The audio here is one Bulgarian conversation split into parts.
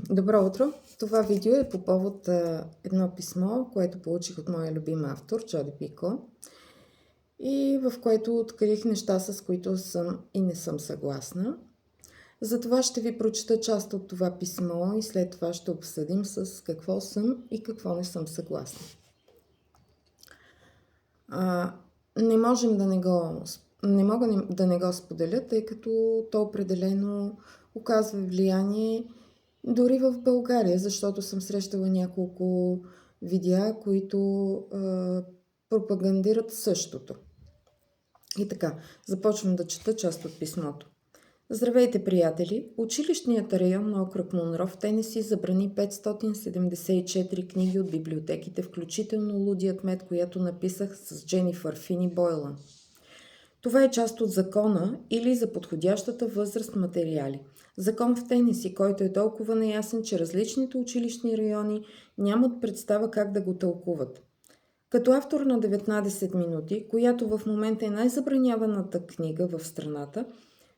Добро утро! Това видео е по повод едно писмо, което получих от моя любим автор, Джоди Пико, и в което открих неща, с които съм и не съм съгласна. Затова ще ви прочета част от това писмо и след това ще обсъдим с какво съм и какво не съм съгласна. Не мога да не го споделя, тъй като то определено оказва влияние дори в България, защото съм срещала няколко видеа, които пропагандират същото. И така, започвам да чета част от писмото. Здравейте, приятели! Училищният район на окръг Монро в Тенеси забрани 574 книги от библиотеките, включително Лудият мед, която написах с Дженифър Фини Бойлан. Това е част от закона или за подходящата възраст материали. Закон в Тенеси, който е толкова неясен, че различните училищни райони нямат представа как да го тълкуват. Като автор на 19 минути, която в момента е най-забраняваната книга в страната,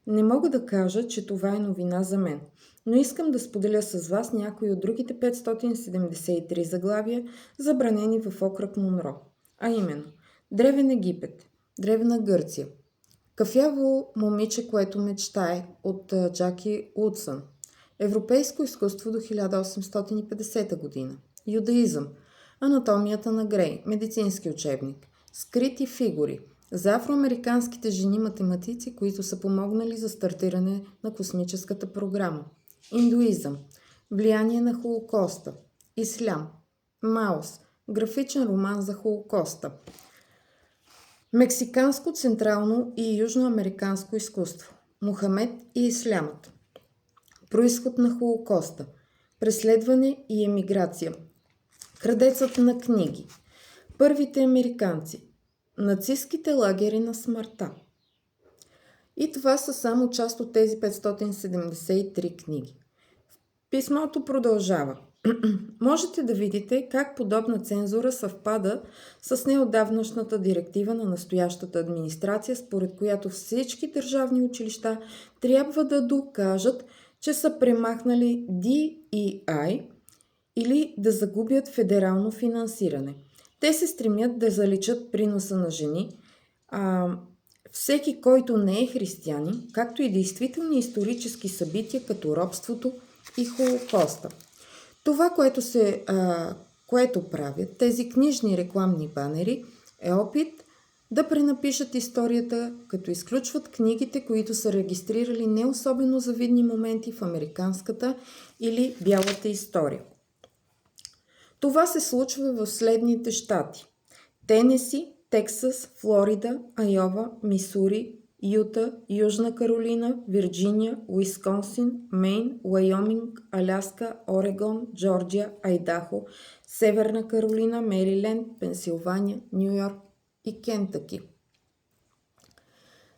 не мога да кажа, че това е новина за мен, но искам да споделя с вас някои от другите 573 заглавия, забранени в окръг Монро, а именно Древен Египет, Древна Гърция, Кафяво момиче, което мечтае от Джаки Удсън, Европейско изкуство до 1850 година, Юдаизъм, Анатомията на Грей, медицински учебник, Скрити фигури, за афроамериканските жени математици, които са помогнали за стартиране на космическата програма, Индуизъм, влияние на Холокоста, Ислям, Маос, графичен роман за Холокоста, Мексиканско, централно и южноамериканско изкуство, Мухамед и Ислямът, Произход на Холокоста, Преследване и емиграция, Крадецът на книги, Първите американци, Нацистските лагери на смъртта. И това са само част от тези 573 книги. Писмото продължава. Можете да видите как подобна цензура съвпада с неотдавнашната директива на настоящата администрация, според която всички държавни училища трябва да докажат, че са премахнали DEI или да загубят федерално финансиране. Те се стремят да заличат приноса на жени, всеки, който не е християнин, както и действителни исторически събития, като робството и Холокоста. Това, което правят тези книжни рекламни банери, е опит да пренапишат историята, като изключват книгите, които са регистрирали не особено завидни моменти в американската или бялата история. Това се случва в следните щати: Тенеси, Тексас, Флорида, Айова, Мисури, Юта, Южна Каролина, Вирджиния, Уисконсин, Мейн, Уайоминг, Аляска, Орегон, Джорджия, Айдахо, Северна Каролина, Мериленд, Пенсилвания, Ню Йорк и Кентъки.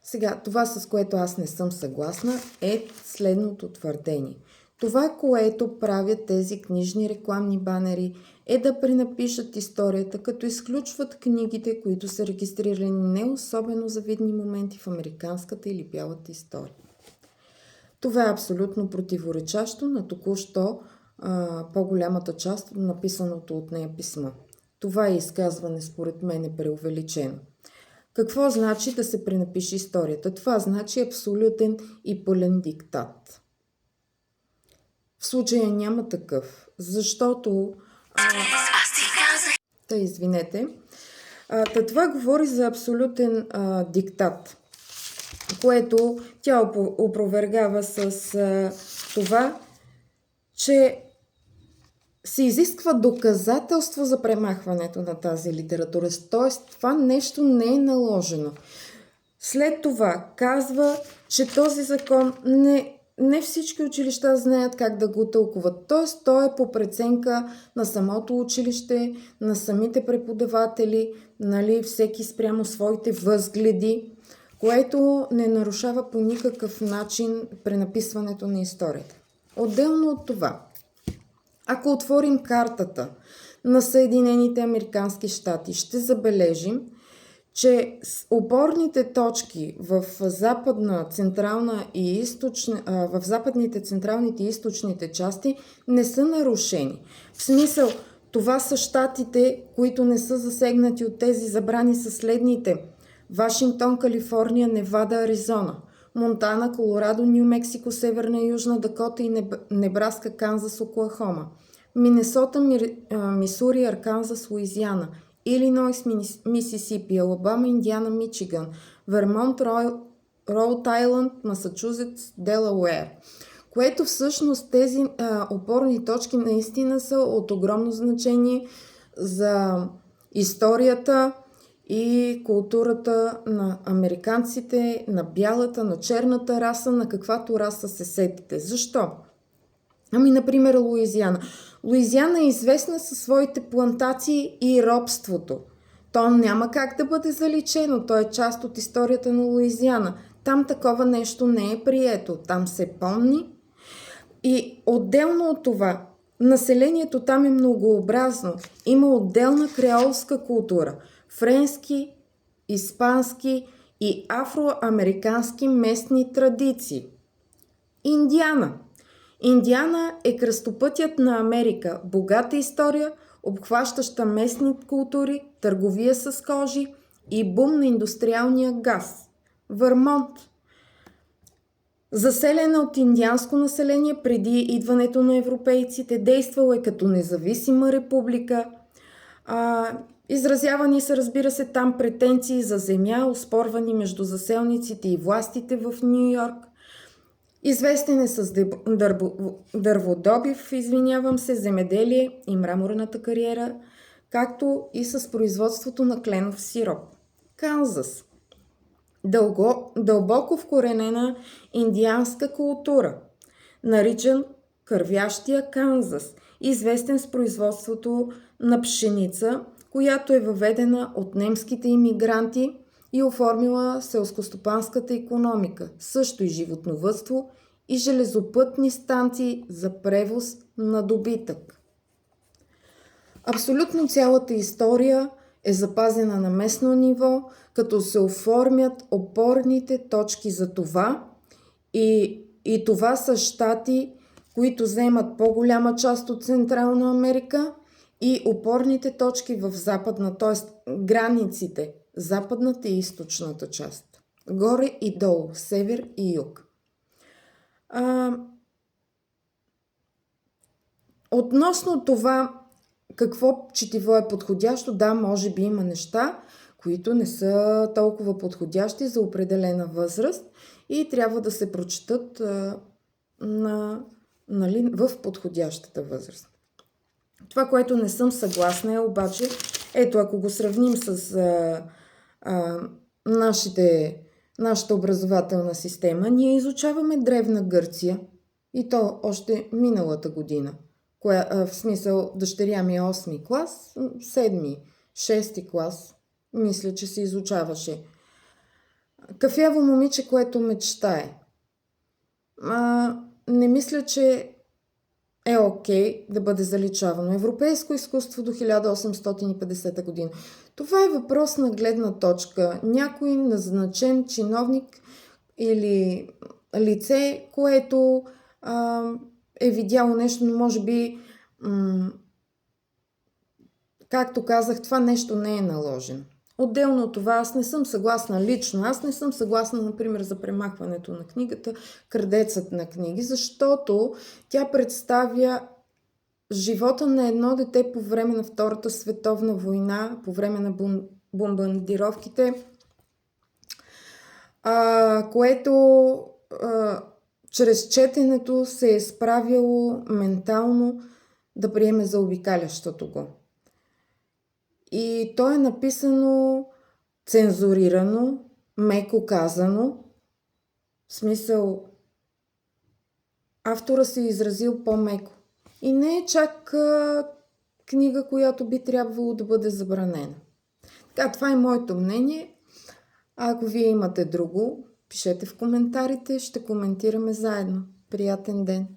Сега, това, с което аз не съм съгласна, е следното твърдение. Това, което правят тези книжни рекламни банери, е да пренапишат историята, като изключват книгите, които са регистрирани не особено завидни моменти в американската или бялата история. Това е абсолютно противоречащо на току-що по-голямата част от написаното от нея писмо. Това изказване според мен е преувеличено. Какво значи да се пренапише историята? Това значи абсолютен и пълен диктат. В случая няма такъв, защото... Извинете. Това говори за абсолютен диктат, което тя опровергава с това, че се изисква доказателство за премахването на тази литература. Т.е. това нещо не е наложено. След това казва, че този закон не всички училища знаят как да го тълкуват. Т.е. то е по преценка на самото училище, на самите преподаватели, всеки спрямо своите възгледи, което не нарушава по никакъв начин пренаписването на историята. Отделно от това, ако отворим картата на Съединените американски щати, ще забележим, че опорните точки в западна, централна и в западните, централните и източните части не са нарушени. В смисъл, това са щатите, които не са засегнати от тези забрани, са следните: Вашингтон, Калифорния, Невада, Аризона, Монтана, Колорадо, Ню Мексико, Северна и Южна Дакота и Небраска, Канзас, Оклахома, Минесота, Мисури, Арканзас, Луизиана, Илинойс, Мисисипи, Алабама, Индиана, Мичиган, Вермонт, Роуд Айланд, Масачузетс, Делауер. Което всъщност тези опорни точки наистина са от огромно значение за историята и културата на американците, на бялата, на черната раса, на каквато раса се сетите. Защо? Например, Луизиана. Луизиана е известна със своите плантации и робството. То няма как да бъде заличено, то е част от историята на Луизиана. Там такова нещо не е прието, там се помни. И отделно от това, населението там е многообразно. Има отделна креолска култура, френски, испански и афроамерикански местни традиции. Индиана. Индиана е кръстопътят на Америка, богата история, обхващаща местни култури, търговия с кожи и бум на индустриалния газ. Вермонт. Заселена от индианско население преди идването на европейците, действала е като независима република. Изразявани са, разбира се, там претенции за земя, оспорвани между заселниците и властите в Ню Йорк. Известен е с дърводобив, земеделие и мраморната кариера, както и с производството на кленов сироп. Канзас. Дълбоко вкоренена индианска култура, наричан кървящия Канзас, известен с производството на пшеница, която е въведена от немските имигранти и оформила селскостопанската икономика, също и животновъдство и железопътни станции за превоз на добитък. Абсолютно цялата история е запазена на местно ниво, като се оформят опорните точки за това и това са щати, които заемат по-голяма част от Централна Америка, и опорните точки в западна, т.е. границите, западната и източната част. Горе и долу, север и юг. Относно това, какво четиво е подходящо, да, може би има неща, които не са толкова подходящи за определена възраст и трябва да се прочетат в подходящата възраст. Това, което не съм съгласна е обаче, ето ако го сравним с нашата образователна система, ние изучаваме Древна Гърция и то още миналата година. В смисъл, дъщеря ми е 8 клас, 7, 6 клас, мисля, че се изучаваше. Кафяво момиче, което мечтае. Не мисля, че е окей да бъде заличавано. Европейско изкуство до 1850 година. Това е въпрос на гледна точка. Някой назначен чиновник или лице, което е видяло нещо, но може би, както казах, това нещо не е наложено. Отделно от това, аз не съм съгласна лично. Аз не съм съгласна, например, за премахването на книгата "Крадецът на книги", защото тя представя живота на едно дете по време на Втората световна война, по време на бомбардировките, което чрез четенето се е справяло ментално да приеме заобикалящото го. И то е написано цензурирано, меко казано. В смисъл, автора се е изразил по-меко. И не е чак книга, която би трябвало да бъде забранена. Така, това е моето мнение. А ако вие имате друго, пишете в коментарите, ще коментираме заедно. Приятен ден!